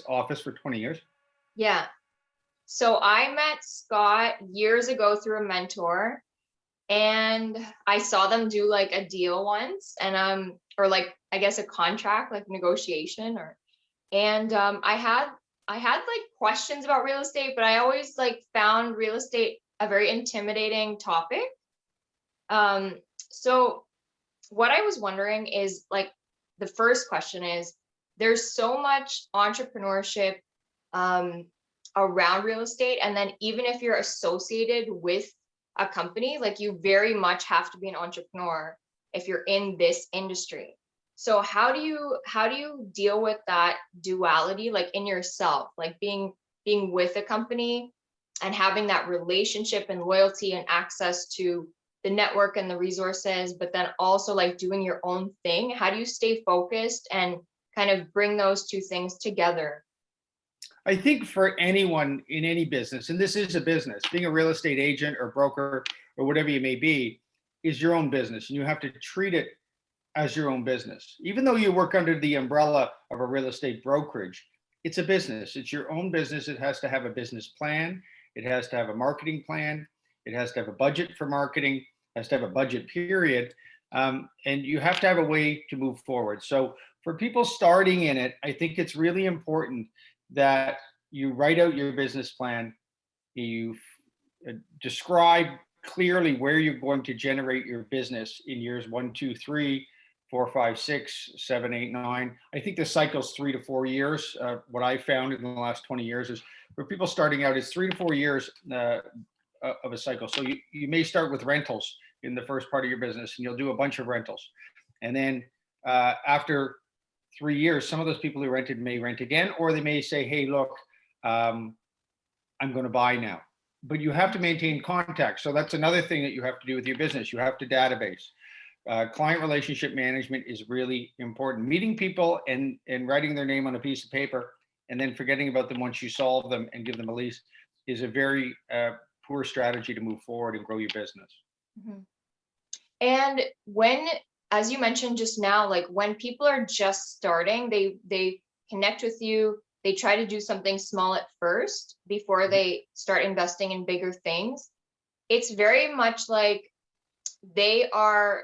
office for 20 years? Yeah. So I met Scott years ago through a mentor, and I saw them do like a deal once, and or like I guess a contract, like negotiation, or and I had like questions about real estate, but I always like found real estate a very intimidating topic. So what I was wondering is like the first question is, there's so much entrepreneurship um, around real estate. And then even if you're associated with a company, like you very much have to be an entrepreneur if you're in this industry. So how do you deal with that duality, like in yourself, like being with a company and having that relationship and loyalty and access to the network and the resources, but then also like doing your own thing? How do you stay focused and kind of bring those two things together? I think for anyone in any business, and this is a business, being a real estate agent or broker or whatever you may be, is your own business, and you have to treat it as your own business. Even though you work under the umbrella of a real estate brokerage, it's a business. It's your own business. It has to have a business plan. It has to have a marketing plan. It has to have a budget for marketing. It has to have a budget period. And you have to have a way to move forward. So for people starting in it, I think it's really important that you write out your business plan. You describe clearly where you're going to generate your business in years 1, 2, 3, 4, 5, 6, 7, 8, 9. I think the cycle's 3 to 4 years. What I found in the last 20 years is for people starting out, it's 3 to 4 years of a cycle. So you may start with rentals in the first part of your business, and you'll do a bunch of rentals. And then after 3 years, some of those people who rented may rent again, or they may say, hey, look, I'm going to buy now. But you have to maintain contact. So that's another thing that you have to do with your business. You have to database. Client relationship management is really important. Meeting people and writing their name on a piece of paper and then forgetting about them once you solve them and give them a lease is a very poor strategy to move forward and grow your business. Mm-hmm. And when, as you mentioned just now, like when people are just starting, they connect with you, they try to do something small at first before they start investing in bigger things. It's very much like they are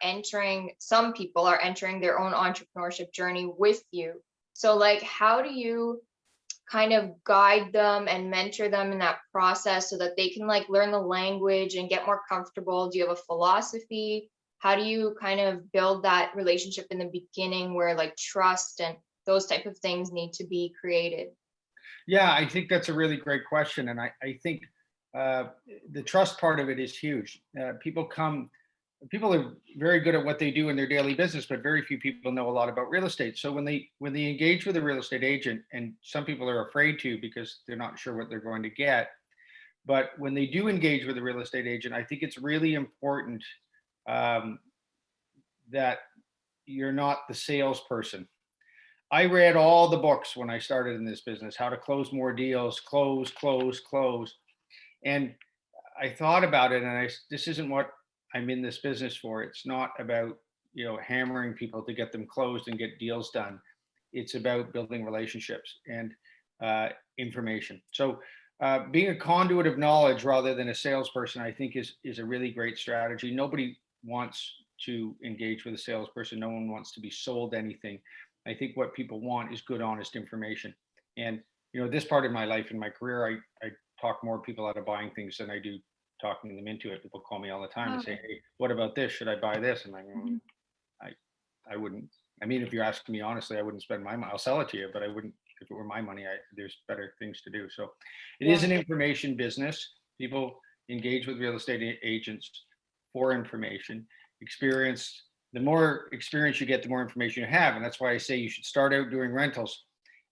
entering, some people are entering their own entrepreneurship journey with you. So like, how do you kind of guide them and mentor them in that process so that they can like learn the language and get more comfortable? Do you have a philosophy? How do you kind of build that relationship in the beginning where like trust and those type of things need to be created? Yeah, I think that's a really great question. And I think the trust part of it is huge. People are very good at what they do in their daily business, but very few people know a lot about real estate. So when they engage with a real estate agent, and some people are afraid to because they're not sure what they're going to get, but when they do engage with a real estate agent, I think it's really important um, that you're not the salesperson. I read all the books when I started in this business, how to close more deals, close, close, close. And I thought about it, and this isn't what I'm in this business for. It's not about, hammering people to get them closed and get deals done. It's about building relationships and information. So being a conduit of knowledge rather than a salesperson, I think is a really great strategy. Nobody wants to engage with a salesperson. No one wants to be sold anything. I think what people want is good, honest information. And this part of my life and my career, I talk more people out of buying things than I do talking them into it. People call me all the time and say, hey, what about this? Should I buy this? And I wouldn't. I mean, if you're asking me honestly, I wouldn't spend my money. I'll sell it to you, but I wouldn't. If it were my money, there's better things to do. So it is an information business. People engage with real estate agents for information. Experience. The more experience you get, the more information you have, and that's why I say you should start out doing rentals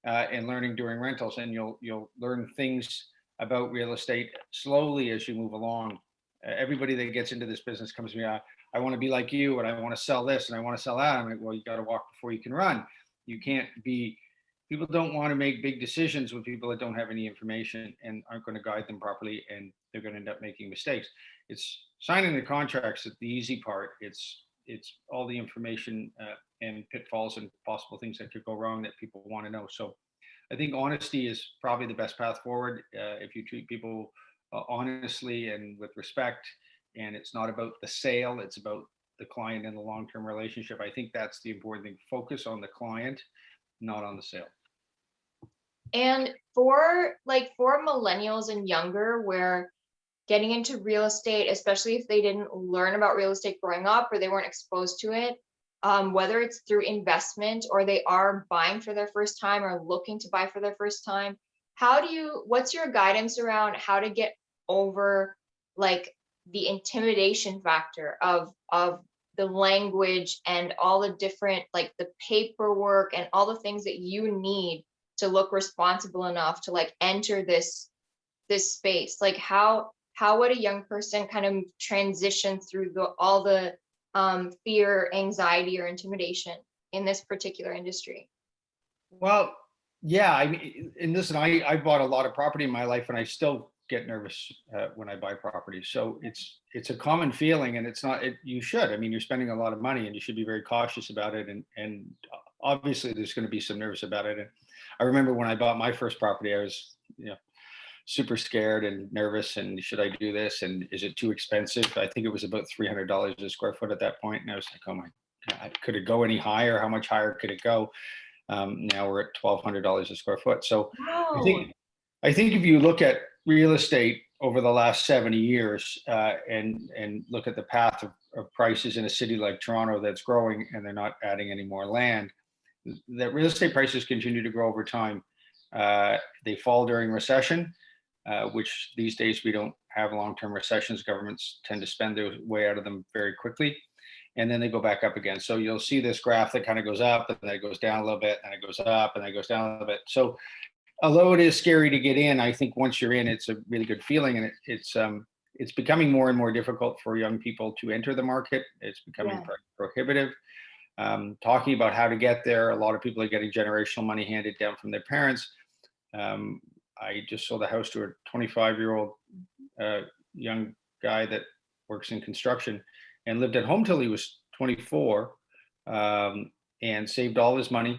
and learning during rentals, and you'll learn things about real estate slowly as you move along. Everybody that gets into this business comes to me, I want to be like you, and I want to sell this, and I want to sell that. I'm like, well, you got to walk before you can run. You can't be, people don't want to make big decisions with people that don't have any information and aren't going to guide them properly, and they're going to end up making mistakes. It's signing the contracts is the easy part. It's it's all the information and pitfalls and possible things that could go wrong that people want to know. So I think honesty is probably the best path forward. If you treat people honestly and with respect, and it's not about the sale, it's about the client and the long-term relationship. I think that's the important thing. Focus on the client, not on the sale. And for millennials and younger, where getting into real estate, especially if they didn't learn about real estate growing up or they weren't exposed to it, whether it's through investment or they are buying for their first time or looking to buy for their first time, what's your guidance around how to get over like the intimidation factor of the language and all the different, like the paperwork and all the things that you need to look responsible enough to like enter this space? Like how would a young person kind of transition through all the fear, anxiety, or intimidation in this particular industry? Well, yeah, I mean, and listen, I bought a lot of property in my life, and I still get nervous when I buy property. So it's a common feeling, and it's not. You should. I mean, you're spending a lot of money, and you should be very cautious about it. And obviously, there's going to be some nerves about it. And I remember when I bought my first property, I was super scared and nervous. And should I do this? And is it too expensive? I think it was about $300 a square foot at that point, and I was like, oh my God, could it go any higher? How much higher could it go? Now we're at $1,200 a square foot. So I Wow. think I think if you look at real estate over the last 70 years and look at the path of prices in a city like Toronto that's growing and they're not adding any more land, that real estate prices continue to grow over time. They fall during recession, which these days we don't have long-term recessions. Governments tend to spend their way out of them very quickly, and then they go back up again. So you'll see this graph that kind of goes up and then it goes down a little bit, and it goes up and then it goes down a little bit. So although it is scary to get in, I think once you're in, it's a really good feeling, and it's becoming more and more difficult for young people to enter the market. It's becoming Yeah. prohibitive. Talking about how to get there, a lot of people are getting generational money handed down from their parents. Um, I just sold a house to a 25-year-old young guy that works in construction and lived at home till he was 24, and saved all his money,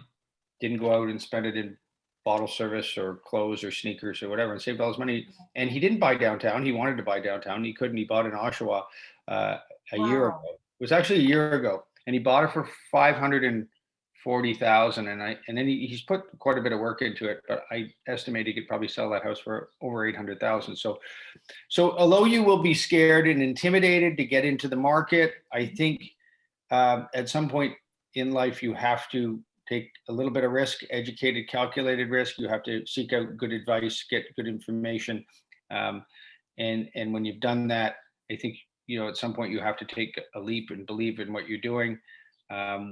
didn't go out and spend it in bottle service or clothes or sneakers or whatever, and saved all his money. And he didn't buy downtown. He wanted to buy downtown. He couldn't. He bought in Oshawa a year ago. Wow. It was actually a year ago, and he bought it for 540,000. And then he's put quite a bit of work into it, but I estimate he could probably sell that house for over 800,000. So although you will be scared and intimidated to get into the market, I think at some point in life you have to take a little bit of risk, educated, calculated risk. You have to seek out good advice, get good information, and when you've done that, I think at some point you have to take a leap and believe in what you're doing.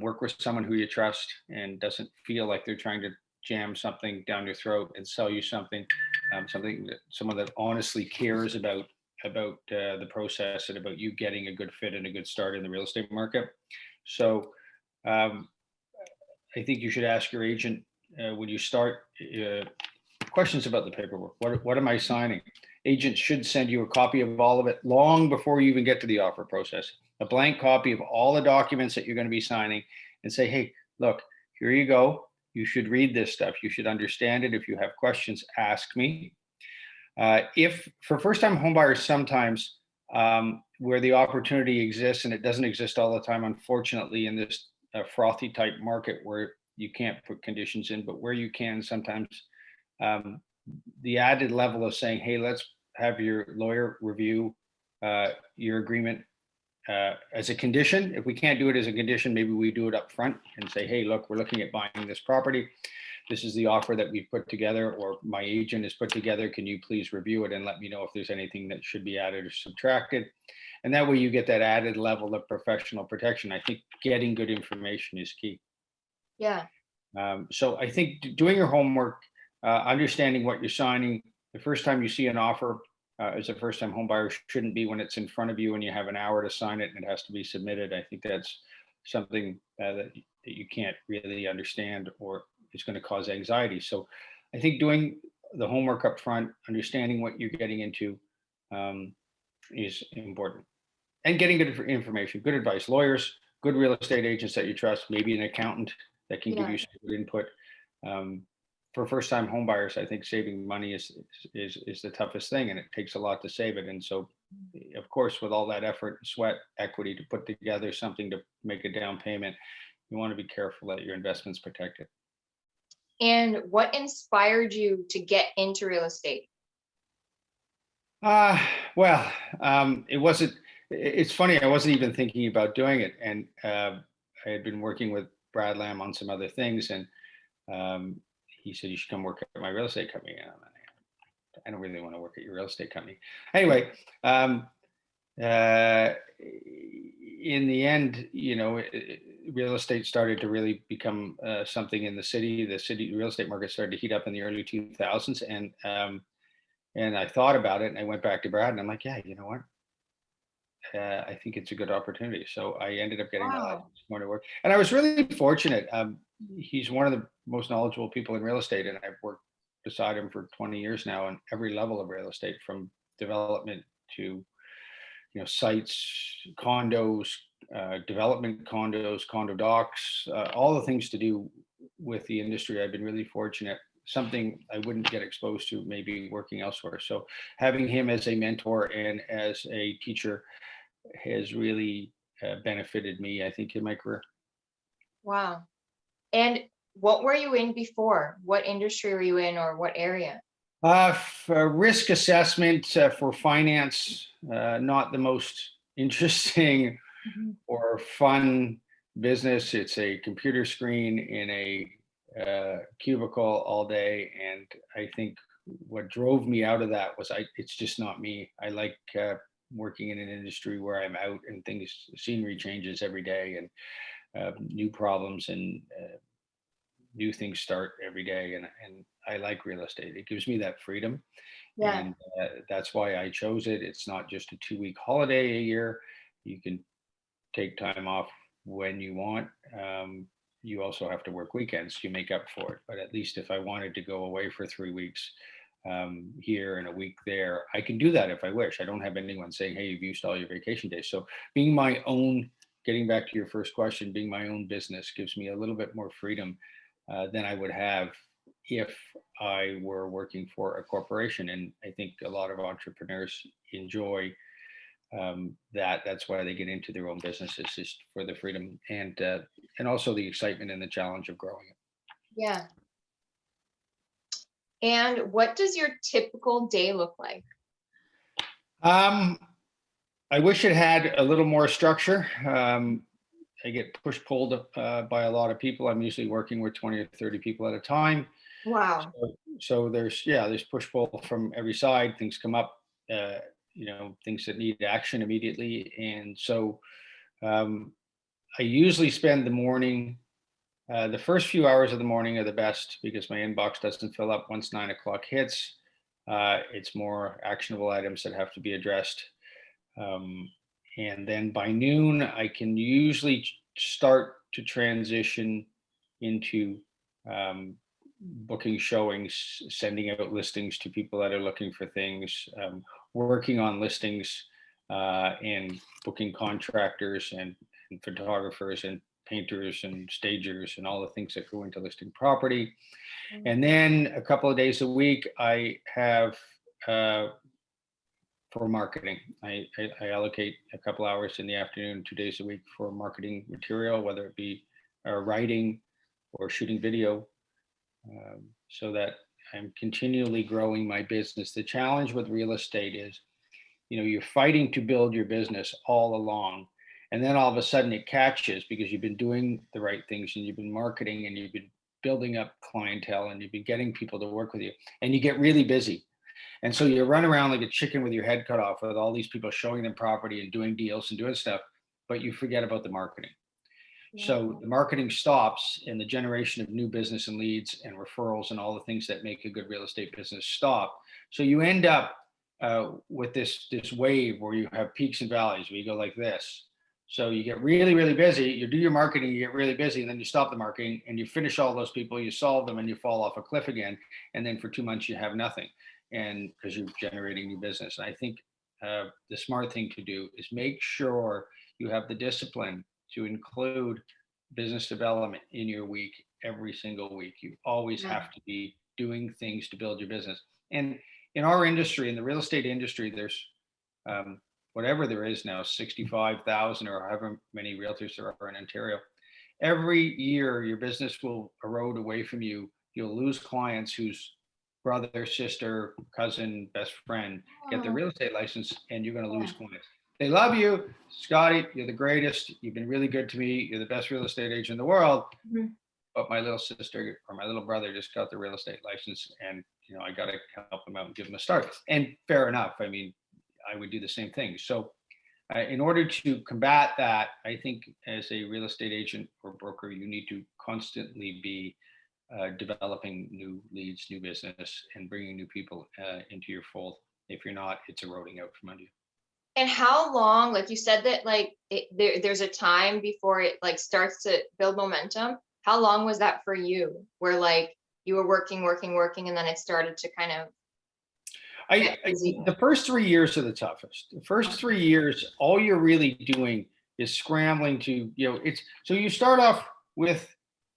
Work with someone who you trust and doesn't feel like they're trying to jam something down your throat and sell you something. Someone that honestly cares about the process and about you getting a good fit and a good start in the real estate market. So I think you should ask your agent when you start questions about the paperwork. What am I signing? Agents should send you a copy of all of it long before you even get to the offer process. A blank copy of all the documents that you're going to be signing, and say, hey, look, here you go. You should read this stuff. You should understand it. If you have questions, ask me. If for first-time homebuyers, sometimes where the opportunity exists, and it doesn't exist all the time, unfortunately, in this frothy type market where you can't put conditions in, but where you can sometimes, the added level of saying, hey, let's have your lawyer review your agreement as a condition. If we can't do it as a condition, maybe we do it up front and say, hey, look, we're looking at buying this property. This is the offer that we've put together, or my agent has put together. Can you please review it and let me know if there's anything that should be added or subtracted? And that way you get that added level of professional protection. I think getting good information is key. Yeah. So I think doing your homework, understanding what you're signing, the first time you see an offer as a first-time home buyer shouldn't be when it's in front of you and you have an hour to sign it and it has to be submitted. I think that's something that you can't really understand, or it's going to cause anxiety. So I think doing the homework up front, understanding what you're getting into is important. And getting good information, good advice. Lawyers good real estate agents that you trust, maybe an accountant that can give Yeah. you some good input. Um, for first-time home buyers, I think saving money is the toughest thing, and it takes a lot to save it. And so, of course, with all that effort, sweat, equity to put together something to make a down payment, you want to be careful that your investment's protected. And what inspired you to get into real estate? Uh, well, it wasn't, it's funny, I wasn't even thinking about doing it. And I had been working with Brad Lamb on some other things, and um, he said, you should come work at my real estate company. And I'm like, I don't really want to work at your real estate company. Anyway, uh, in the end, real estate started to really become something in the city. The city real estate market started to heat up in the early 2000s. And I thought about it, and I went back to Brad, and I'm like, yeah, you know what? I think it's a good opportunity. So I ended up getting my license, Wow. going to work, and I was really fortunate. He's one of the most knowledgeable people in real estate, and I've worked beside him for 20 years now on every level of real estate, from development to sites, condos, development condos, condo docs, all the things to do with the industry. I've been really fortunate. Something I wouldn't get exposed to maybe working elsewhere. So having him as a mentor and as a teacher has really benefited me, I think, in my career. Wow. And what were you in before? What industry were you in, or what area? For risk assessment for finance, not the most interesting Mhm. or fun business. It's a computer screen in a cubicle all day, and I think what drove me out of that was it's just not me. I like working in an industry where I'm out and things, scenery changes every day, and new problems and new things start every day. And I like real estate. It gives me that freedom, Yeah. and that's why I chose it. It's not just a 2 week holiday a year. You can take time off when you want. You also have to work weekends to make up for it. But at least if I wanted to go away for 3 weeks here and a week there, I can do that if I wish. I don't have anyone saying, hey, you've used all your vacation days. So being my own, getting back to your first question, being my own business gives me a little bit more freedom than I would have if I were working for a corporation. And I think a lot of entrepreneurs enjoy that's why they get into their own businesses, is for the freedom and also the excitement and the challenge of growing it. Yeah. And what does your typical day look like? Um, I wish it had a little more structure. I get push pulled by a lot of people. I'm usually working with 20 or 30 people at a time. Wow. So there's push pull from every side. Things come up, things that need action immediately, and so um, I usually spend the morning. The first few hours of the morning are the best because my inbox doesn't fill up once 9 o'clock hits. It's more actionable items that have to be addressed. Um, and then by noon, I can usually start to transition into um, booking showings, sending out listings to people that are looking for things, working on listings, and booking contractors and photographers and painters and stagers and all the things that go into listing property. And then a couple of days a week, I have for marketing. I allocate a couple hours in the afternoon, 2 days a week for marketing material, whether it be writing or shooting video, so that I'm continually growing my business. The challenge with real estate is, you're fighting to build your business all along. And then all of a sudden it catches because you've been doing the right things and you've been marketing and you've been building up clientele and you've been getting people to work with you, and you get really busy. And so you run around like a chicken with your head cut off with all these people showing them property and doing deals and doing stuff, but you forget about the marketing. Yeah. So the marketing stops and the generation of new business and leads and referrals and all the things that make a good real estate business stop. So you end up with this wave where you have peaks and valleys where you go like this. So you get really, really busy, you do your marketing, you get really busy, and then you stop the marketing and you finish all those people, you solve them, and you fall off a cliff again. And then for 2 months, you have nothing. And because you're generating new business. And I think the smart thing to do is make sure you have the discipline to include business development in your week every single week. You always Yeah. have to be doing things to build your business. And in our industry, in the real estate industry, there's um, whatever there is now, 65,000 or however many realtors there are in Ontario. Every year, your business will erode away from you. You'll lose clients whose brother, sister, cousin, best friend get their Oh, real estate license, and you're going to yeah. lose clients. They love you, Scotty. You're the greatest. You've been really good to me. You're the best real estate agent in the world. Mhm. But my little sister or my little brother just got the real estate license, and I got to help them out and give them a start. And fair enough. I mean, I would do the same thing. So, in order to combat that, I think as a real estate agent or broker, you need to constantly be developing new leads, new business, and bringing new people into your fold. If you're not, it's eroding out from under you. And how long, like you said that like there's a time before it like starts to build momentum. How long was that for you? Where like you were working, and then it started to kind of get busy. The first 3 years are the toughest. The first 3 years, all you're really doing is scrambling to, it's so you start off with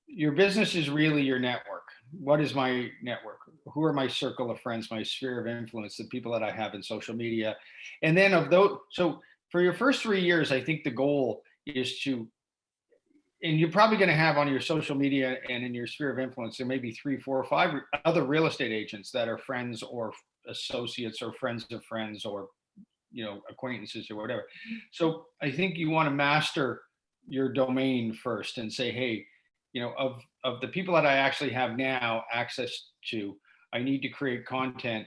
your business is really your network. What is my network? Who are my circle of friends, my sphere of influence, the people that I have in social media? And then of those, so for your first 3 years, I think the goal is to, and you're probably going to have on your social media and in your sphere of influence, there may be 3, 4, or 5 other real estate agents that are friends or associates or friends of friends or acquaintances or whatever. So I think you want to master your domain first and say, hey, of the people that I actually have now access to, I need to create content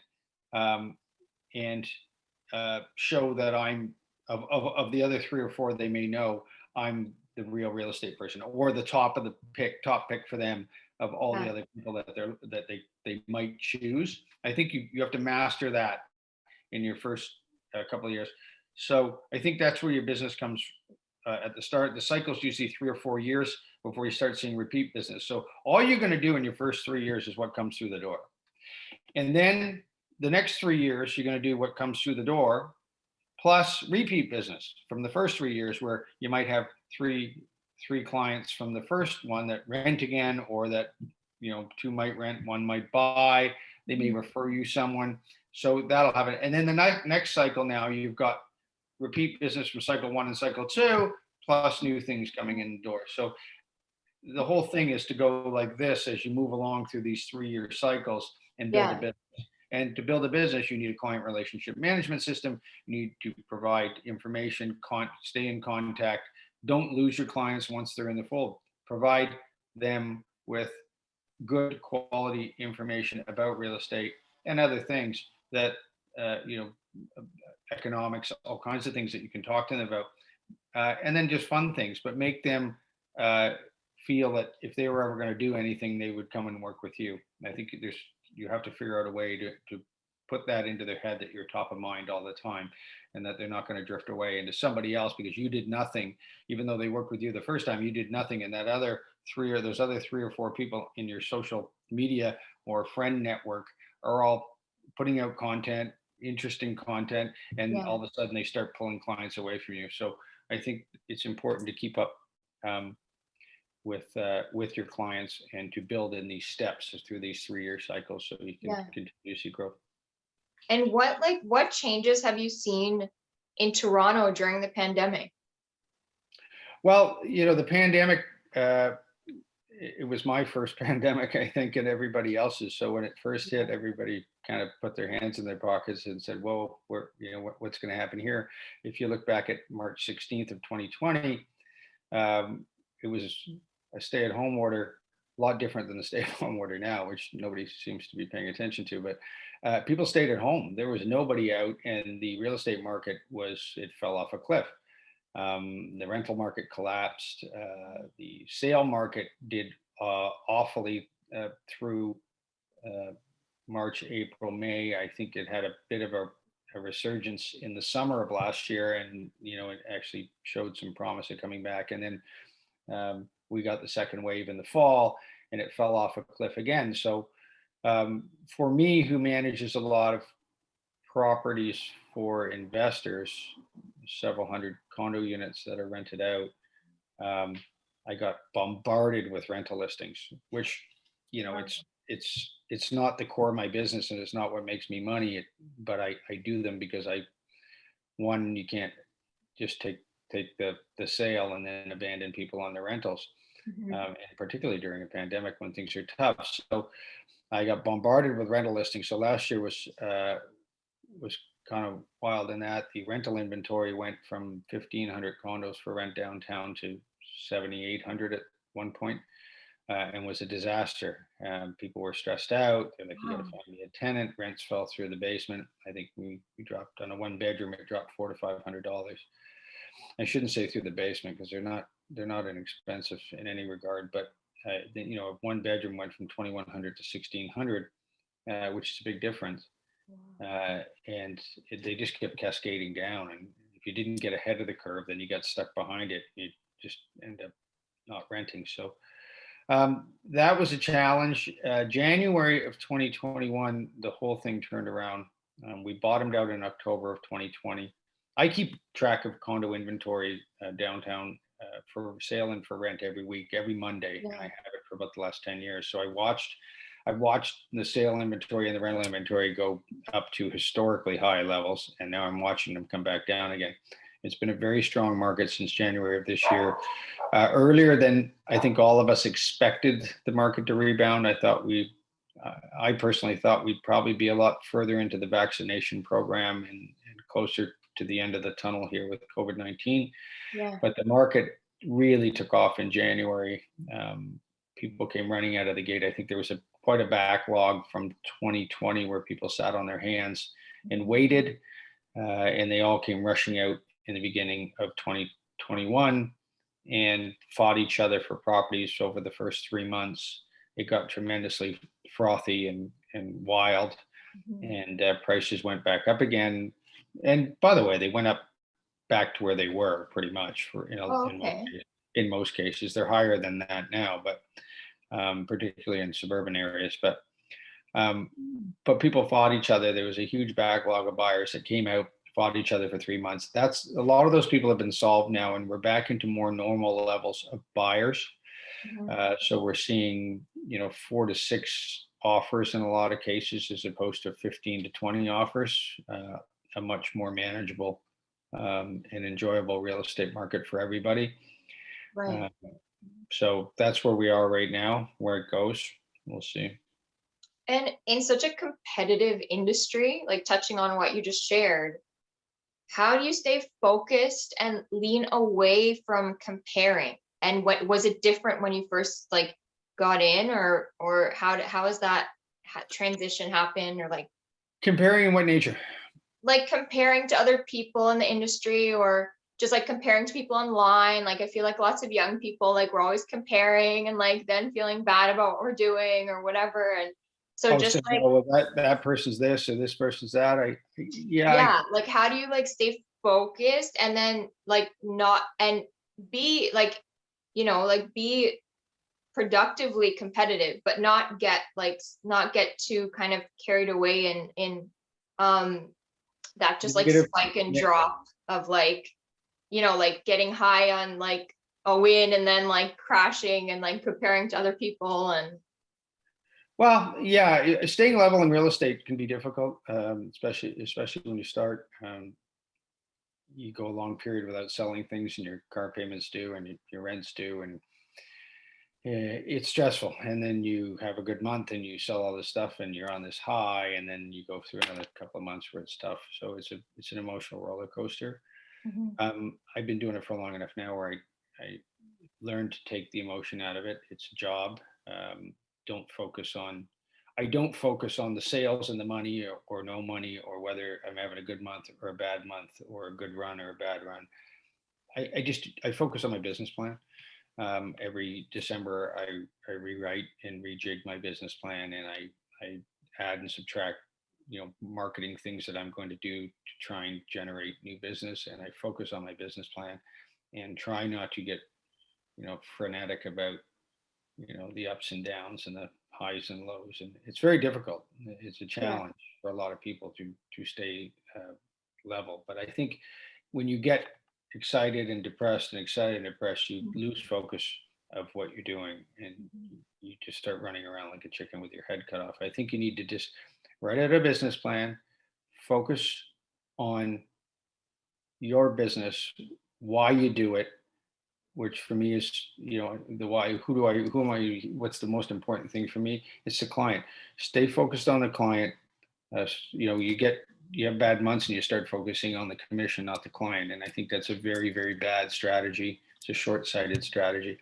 and show that I'm of the other 3 or 4 they may know, I'm the real estate person or the top pick for them of all the Yeah. other people that they might choose. I think you have to master that in your first couple of years. So I think that's where your business comes at the start. The cycle's usually 3 or 4 years before you start seeing repeat business. So all you're going to do in your first 3 years is what comes through the door. And then the next 3 years, you're going to do what comes through the door plus repeat business from the first 3 years, where you might have three clients from the first one that rent again, or that 2 might rent, 1 might buy. They may refer you someone. So that'll happen. And then the next cycle, now you've got repeat business from cycle 1 and cycle 2, plus new things coming in the door. So the whole thing is to go like this as you move along through these 3-year cycles and build a Yeah. business. And to build a business, you need a client relationship management system. You need to provide information, stay in contact. Don't lose your clients once they're in the fold. Provide them with good quality information about real estate and other things that, economics, all kinds of things that you can talk to them about. And then just fun things, but make them uh, feel that if they were ever going to do anything, they would come and work with you. And I think you have to figure out a way to put that into their head that you're top of mind all the time, and that they're not going to drift away into somebody else because you did nothing. Even though they worked with you the first time, you did nothing, and that other those other 3 or 4 people in your social media or friend network are all putting out content, interesting content, and Yeah. all of a sudden they start pulling clients away from you. So I think it's important to keep up um, with your clients and to build in these steps through these 3-year cycles so you can Yeah. continue to see growth. And what changes have you seen in Toronto during the pandemic? Well, the pandemic, it was my first pandemic, I think, and everybody else's. So when it first hit, everybody kind of put their hands in their pockets and said, "Whoa, what's going to happen here?" If you look back at March 16th of 2020, it was a stay-at-home order, a lot different than the stay-at-home order now, which nobody seems to be paying attention to. But people stayed at home. There was nobody out, and the real estate market it fell off a cliff. The rental market collapsed. The sale market did awfully through March, April, May. I think it had a bit of a resurgence in the summer of last year, and it actually showed some promise of coming back. And then we got the second wave in the fall, and it fell off a cliff again. So for me, who manages a lot of properties for investors, several hundred condo units that are rented out, I got bombarded with rental listings, which, Wow. it's not the core of my business and it's not what makes me money. But I do them because one, you can't just take the sale and then abandon people on the rentals, Mhm. and particularly during a pandemic when things are tough. So I got bombarded with rental listings. So last year was kind of wild in that the rental inventory went from 1,500 condos for rent downtown to 7,800 at one point, and was a disaster. People were stressed out. They're like, you got to Wow. find me a tenant. Rents fell through the basement. I think we dropped on a one bedroom. It dropped $400 to $500. I shouldn't say through the basement because they're not inexpensive in any regard. But a one bedroom went from 2,100 to 1,600, which is a big difference. And they just kept cascading down. And if you didn't get ahead of the curve, then you got stuck behind it. You just end up not renting. So that was a challenge. January of 2021, the whole thing turned around. We bottomed out in October of 2020. I keep track of condo inventory downtown for sale and for rent every week, every Monday, and I Yeah. have it for about the last 10 years. So I've watched the sale inventory and the rental inventory go up to historically high levels, and now I'm watching them come back down again. It's been a very strong market since January of this year, earlier than I think all of us expected the market to rebound. I personally thought we'd probably be a lot further into the vaccination program and closer to the end of the tunnel here with COVID-19. Yeah. But the market really took off in January. People came running out of the gate. I think there was quite a backlog from 2020 where people sat on their hands and waited, and they all came rushing out in the beginning of 2021 and fought each other for properties over the first 3 months. It got tremendously frothy and wild, Mhm. and prices went back up again. And by the way, they went up back to where they were pretty much for Oh, okay. in most cases. They're higher than that now, but particularly in suburban areas. Um, but people fought each other. There was a huge backlog of buyers that came out, fought each other for 3 months. That's a lot of those people have been solved now, and we're back into more normal levels of buyers. Mhm. So we're seeing, 4 to 6 offers in a lot of cases, as opposed to 15 to 20 offers. A much more manageable and enjoyable real estate market for everybody. Right. Uh, so that's where we are right now. Where it goes, we'll see. And in such a competitive industry, like touching on what you just shared, how do you stay focused and lean away from comparing? And what was it different when you first like got in, or how has that transition happen, or Comparing in what nature? like comparing to other people in the industry, or just like comparing to people online? Like I feel like lots of young people, like we're always comparing and like then feeling bad about what we're doing or whatever. And so Oh, just so like, well, that person's this or this person's that. Yeah, yeah, like how do you like stay focused and then like not and be like, like be productively competitive, but not get too kind of carried away in um that just like negative. spike and ne- drop of like, like getting high on like a win and then like crashing and like comparing to other people. And Well, yeah, staying level in real estate can be difficult, especially when you start. You go a long period without selling things, and your car payments due, and your rent's due, and it's stressful. And then you have a good month, and you sell all this stuff, and you're on this high, and then you go through another couple of months where it's tough. So it's an emotional roller coaster. Mhm. I've been doing it for long enough now where I learned to take the emotion out of it. It's a job. Um, don't focus on I don't focus on the sales and the money, or no money, or whether I'm having a good month or a bad month, or a good run or a bad run. I focus on my business plan. Every December, I rewrite and rejig my business plan, and I add and subtract, marketing things that I'm going to do to try and generate new business. And I focus on my business plan and try not to get, frenetic about, the ups and downs and the highs and lows. And it's very difficult. It's a Yeah. challenge for a lot of people to stay level. But I think when you get excited and depressed and excited and depressed, you lose focus of what you're doing, and you just start running around like a chicken with your head cut off. I think you need to just write out a business plan, focus on your business, why you do it, which for me is, the why. Who am I, what's the most important thing for me? It's the client. Stay focused on the client. You have bad months and you start focusing on the commission, not the client. And I think that's a very, very bad strategy. It's a short-sighted strategy.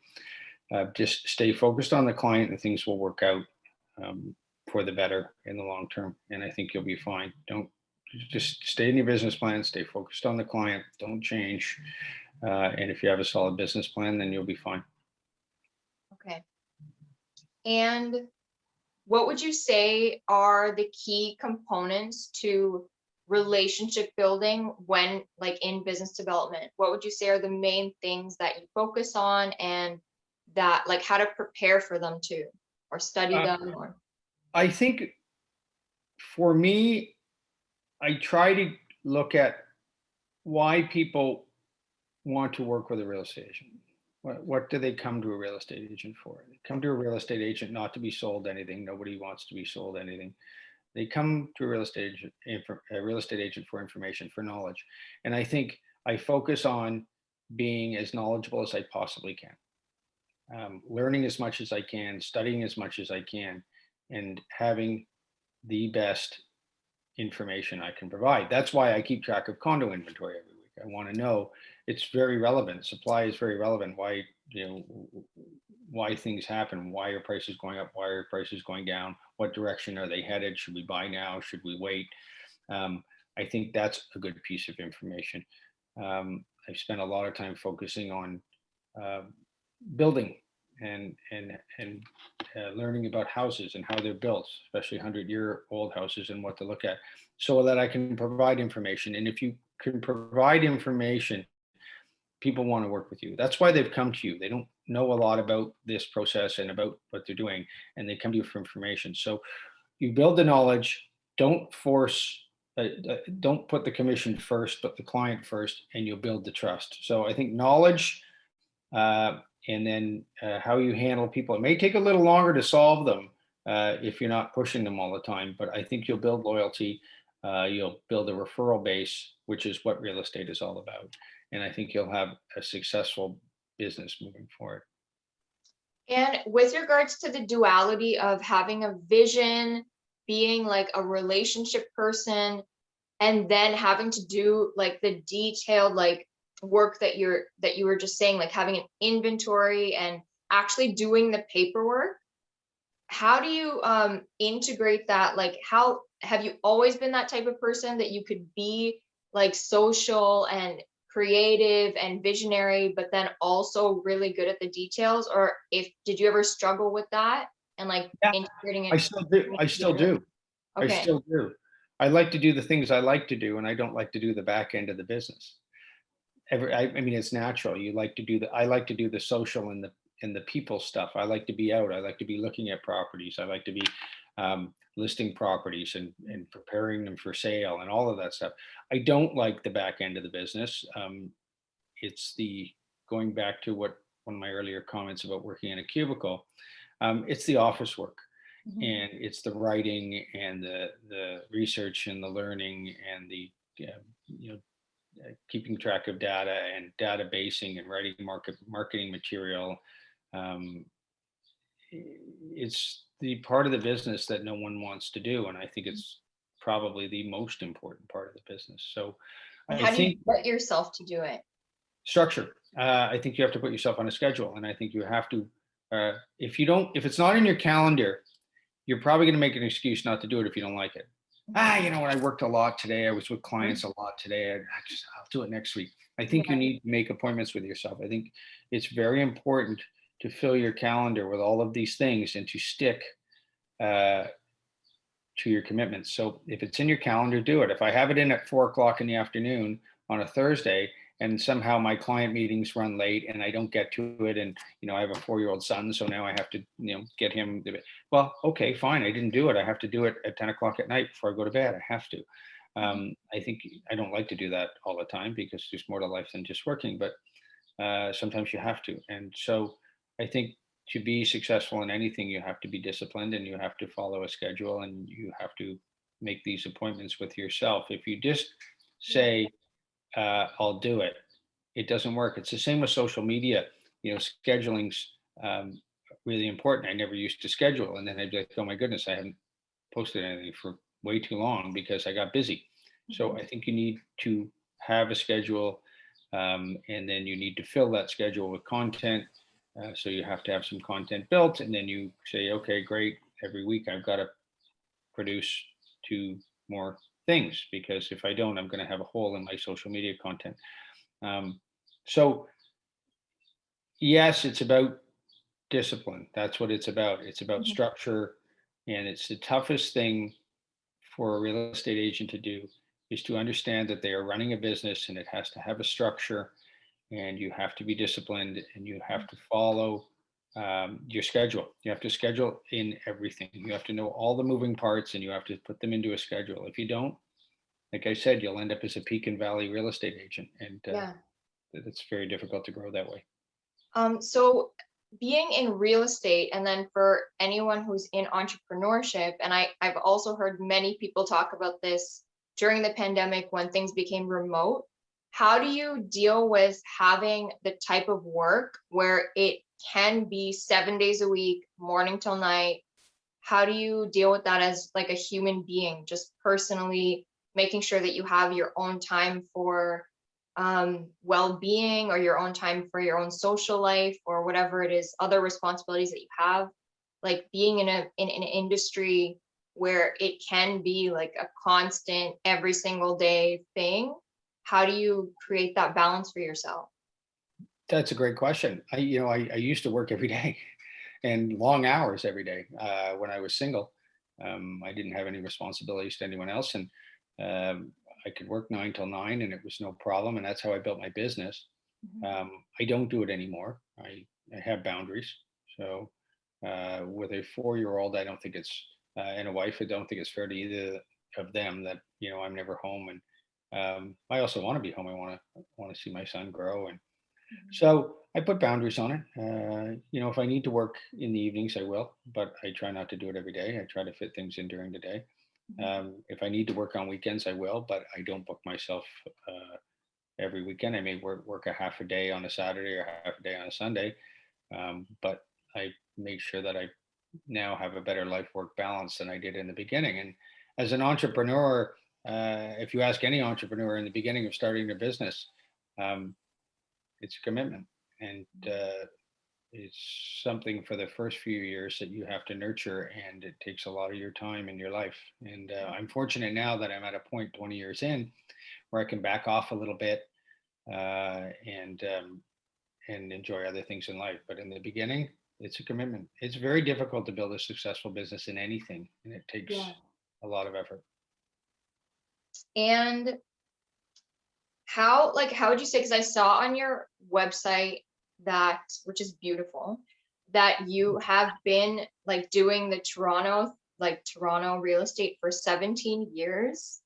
Just stay focused on the client and things will work out for the better in the long term. And I think you'll be fine. Don't Just stay in your business plan, stay focused on the client, don't change. And if you have a solid business plan, then you'll be fine. Okay. And what would you say are the key components to relationship building when like in business development? What would you say are the main things that you focus on, and that like how to prepare for them too, or study Uh, them, or I think for me, I try to look at why people want to work with a real estate agent. What do they come to a real estate agent for? They come to a real estate agent not to be sold anything. Nobody wants to be sold anything. They come to a real estate agent for information, for knowledge. And I think I focus on being as knowledgeable as I possibly can, learning as much as I can, studying as much as I can, and having the best information I can provide. That's why I keep track of condo inventory every week. I want to know, it's very relevant. Supply is very relevant. Why things happen, why are prices going up, why are prices going down, what direction are they headed? Should we buy now? Should we wait? I think that's a good piece of information. I've spent a lot of time focusing on uh, building and learning about houses and how they're built, especially 100-year-old houses, and what to look at, so that I can provide information. And if you can provide information, people want to work with you. That's why they've come to you. They don't know a lot about this process and about what they're doing, and they come to you for information. So you build the knowledge. Don't force. Don't put the commission first, but the client first, and you'll build the trust. So I think knowledge, uh, and then how you handle people. It may take a little longer to solve them if you're not pushing them all the time, but I think you'll build loyalty. You'll build a referral base, which is what real estate is all about. And I think you'll have a successful business moving forward. and with regards to the duality of having a vision, being like a relationship person, and then having to do like the detailed like work that you were just saying, like having an inventory and actually doing the paperwork, how do you integrate that? Like, how have you always been that type of person that you could be like social and creative and visionary, but then also really good at the details? Or if did you ever struggle with that and like Yeah, integrating I it still do. I still together? do. I Okay. still do. I like to do the things I like to do, and I don't like to do the back end of the business. I mean, it's natural. I like to do the social and the people stuff. I like to be out. I like to be looking at properties. I like to be listing properties and preparing them for sale and all of that stuff. I don't like the back end of the business. It's the Going back to what one of my earlier comments about working in a cubicle. It's the office work, Mhm. and it's the writing and the research and the learning and the you know keeping track of data and databasing and writing marketing material. Um, it's the part of the business that no one wants to do, and I think it's probably the most important part of the business. So And I how do you think get yourself to do it? structure. I think you have to put yourself on a schedule, and I think you have to. If it's not in your calendar, you're probably going to make an excuse not to do it if you don't like it. You know what? I worked a lot today. I was with clients a lot today. I'll do it next week. I think you Yeah. need to make appointments with yourself. I think it's very important to fill your calendar with all of these things and to stick uh, to your commitments. So if it's in your calendar, do it. If I have it in at 4 o'clock in the afternoon on a Thursday, and somehow my client meetings run late and I don't get to it, and I have a 4-year-old son, so now I have to get him. Well, okay, fine. I didn't do it. I have to do it at 10 o'clock at night before I go to bed. I have to. I think I don't like to do that all the time because there's more to life than just working, but sometimes you have to. And so I think to be successful in anything, you have to be disciplined and you have to follow a schedule and you have to make these appointments with yourself. If you just Yeah. say, I'll do it, it doesn't work. It's the same with social media. Scheduling's really important. I never used to schedule. And then I'd be like, oh my goodness, I haven't posted anything for way too long because I got busy. So Mhm. I think you need to have a schedule, and then you need to fill that schedule with content. So you have to have some content built, and then you say, okay, great. Every week I've got to produce two more things because if I don't, I'm going to have a hole in my social media content. Um, so yes, it's about discipline. That's what it's about. It's about Mhm. structure, and it's the toughest thing for a real estate agent to do is to understand that they are running a business and it has to have a structure and you have to be disciplined and you have to follow your schedule. You have to schedule in everything. You have to know all the moving parts and you have to put them into a schedule. If you don't, like I said, you'll end up as a peak and valley real estate agent, and Yeah. it's very difficult to grow that way. So being in real estate, and then for anyone who's in entrepreneurship, and I've also heard many people talk about this during the pandemic when things became remote. How do you deal with having the type of work where it can be 7 days a week, morning till night? How do you deal with that as like a human being, just personally making sure that you have your own time for well-being, or your own time for your own social life, or whatever it is, other responsibilities that you have, like being in an industry where it can be like a constant every single day thing? How do you create that balance for yourself? That's a great question. I used to work every day and long hours every day when I was single. I didn't have any responsibilities to anyone else, and I could work 9 till 9, and it was no problem. And that's how I built my business. Mhm. I don't do it anymore. I have boundaries. So with a 4-year-old, I don't think it's and a wife, I don't think it's fair to either of them that I'm never home, and I also want to be home. I want to see my son grow, and Mhm. so I put boundaries on it. If I need to work in the evenings, I will, but I try not to do it every day. I try to fit things in during the day. Mhm. If I need to work on weekends, I will, but I don't book myself every weekend. I may work a half a day on a Saturday or half a day on a Sunday, but I make sure that I now have a better life work balance than I did in the beginning. And as an entrepreneur, if you ask any entrepreneur in the beginning of starting their business, um, it's a commitment. And it's something for the first few years that you have to nurture, and it takes a lot of your time in your life. And I'm fortunate now that I'm at a point 20 years in where I can back off a little bit and enjoy other things in life. But in the beginning, it's a commitment. It's very difficult to build a successful business in anything, and it takes Yeah. a lot of effort. And how would you say, because I saw on your website that, which is beautiful, that you have been like doing the Toronto real estate for 17 years.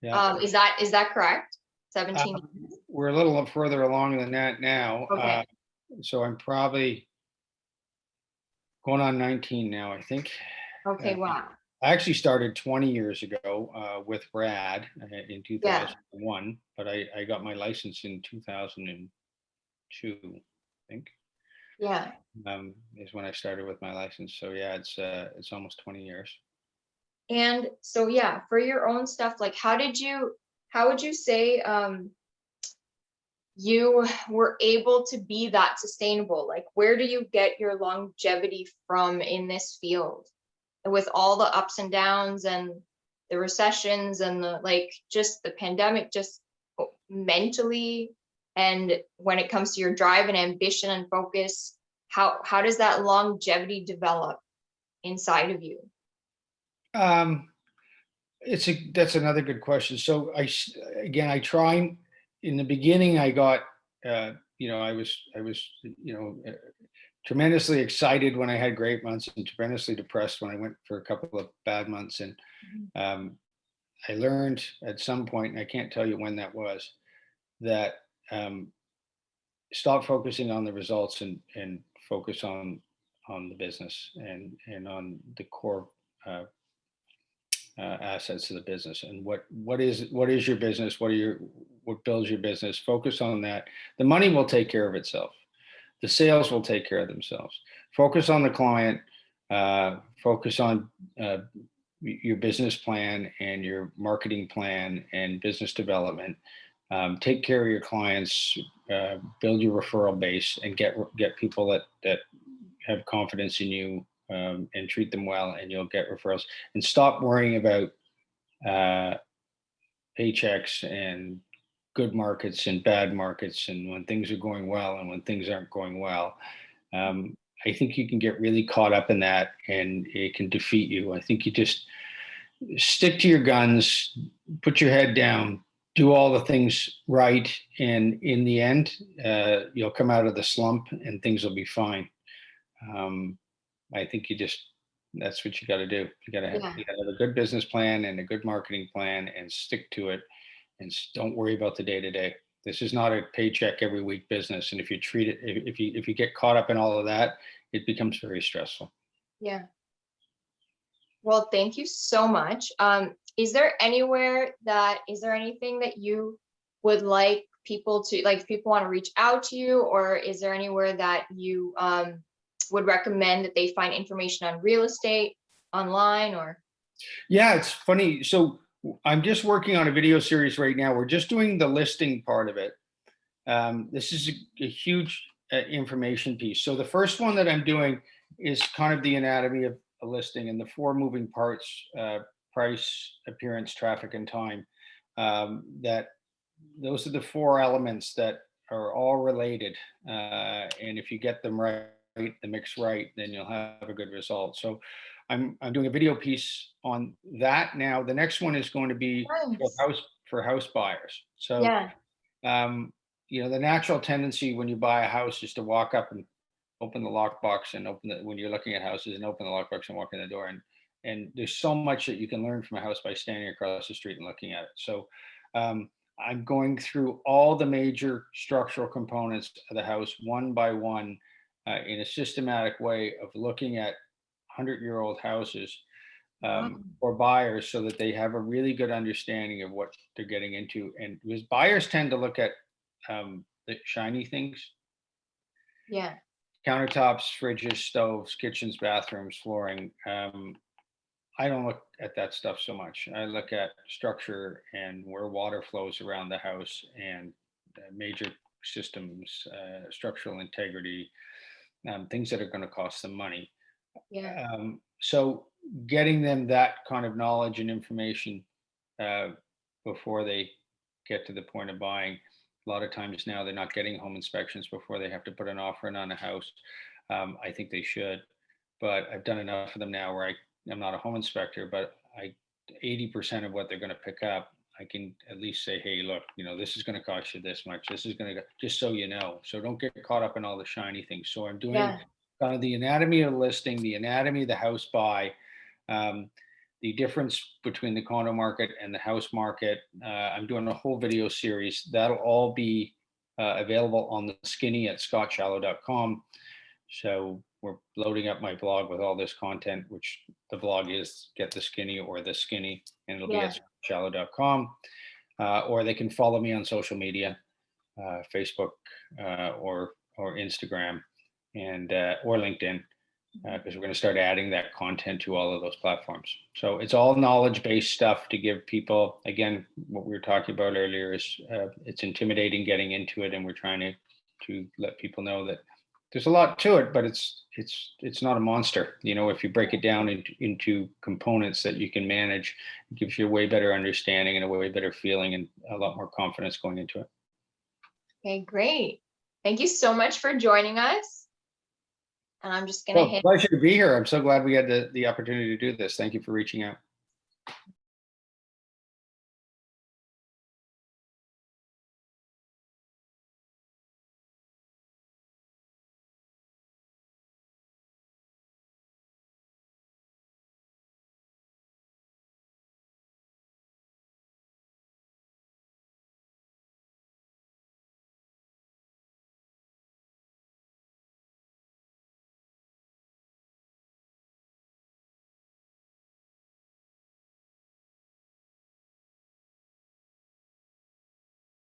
Yeah. Is that correct? Uh, 17 years? we're a little further along than that now. Okay. So I'm probably going on 19 now, I think. Okay, Uh, wow. I actually started 20 years ago with Brad in Yeah. 2001, but I got my license in 2002, I think, Yeah. is when I started with my license. So yeah, it's almost 20 years. And so yeah, for your own stuff, like how would you say you were able to be that sustainable? Like, where do you get your longevity from in this field with all the ups and downs and the recessions and the like, just the pandemic, just mentally? And when it comes to your drive and ambition and focus, how does that longevity develop inside of you? Um, that's another good question. So again, I try in the beginning. I got I was tremendously excited when I had great months and tremendously depressed when I went for a couple of bad months. And Mhm. um, I learned at some point, and I can't tell you when that was, that stop focusing on the results and focus on the business and on the core assets of the business. And what is your business? What builds your business? Focus on that. The money will take care of itself. The sales will take care of themselves. Focus on the client. Focus on your business plan and your marketing plan and business development. Take care of your clients. Build your referral base and get people that have confidence in you, and treat them well, and you'll get referrals. And stop worrying about paychecks and good markets and bad markets, and when things are going well and when things aren't going well. I think you can get really caught up in that, and it can defeat you. I think you just stick to your guns, put your head down, do all the things right, and in the end, you'll come out of the slump and things will be fine. I think that's what you got to do. Yeah. You got to have a good business plan and a good marketing plan and stick to it, and don't worry about the day to day. This is not a paycheck every week business. And if you treat it, if you get caught up in all of that, it becomes very stressful. Yeah. Well, thank you so much. Is there anything that you would like people to, like, if people want to reach out to you, or is there anywhere that you would recommend that they find information on real estate online, or? Yeah, it's funny. So I'm just working on a video series right now. We're just doing the listing part of it. This is a huge information piece. So the first one that I'm doing is kind of the anatomy of a listing and the four moving parts: price, appearance, traffic, and time. That those are the four elements that are all related. And if you get them right, the mix right, then you'll have a good result. So I'm doing a video piece on that now. The next one is going to be Nice. for house buyers. So Yeah. the natural tendency when you buy a house is to walk up and open the lockbox and when you're looking at houses, and open the lockbox and walk in the door. And there's so much that you can learn from a house by standing across the street and looking at it. So I'm going through all the major structural components of the house one by one, in a systematic way of looking at 100-year-old houses, Wow. for buyers, so that they have a really good understanding of what they're getting into. And because buyers tend to look at the shiny things: Yeah. countertops, fridges, stoves, kitchens, bathrooms, flooring. I don't look at that stuff so much. I look at structure and where water flows around the house, and major systems, structural integrity, things that are going to cost them money. Yeah. So getting them that kind of knowledge and information uh, before they get to the point of buying. A lot of times now they're not getting home inspections before they have to put an offer in on a house. I think they should, but I've done enough of them now where I'm not a home inspector, but 80% of what they're going to pick up, I can at least say, hey, look, this is going to cost you this much. This is going to, just so you know. So don't get caught up in all the shiny things. So I'm doing Yeah. kind of the anatomy of the listing, the anatomy of the house buy, the difference between the condo market and the house market. I'm doing a whole video series that'll all be available on the skinny at scottshallow.com. So we're loading up my blog with all this content, which the blog is Get the Skinny or The Skinny, and it'll be Yeah. at scottshallow.com. Or they can follow me on social media, Facebook, or Instagram, and or LinkedIn, because we're going to start adding that content to all of those platforms. So it's all knowledge-based stuff to give people. Again, what we were talking about earlier is it's intimidating getting into it, and we're trying to let people know that there's a lot to it, but it's not a monster. If you break it down into components that you can manage, it gives you a way better understanding and a way better feeling and a lot more confidence going into it. Okay, great. Thank you so much for joining us. And I'm just going to Well, hit. pleasure to be here. I'm so glad we had the opportunity to do this. Thank you for reaching out.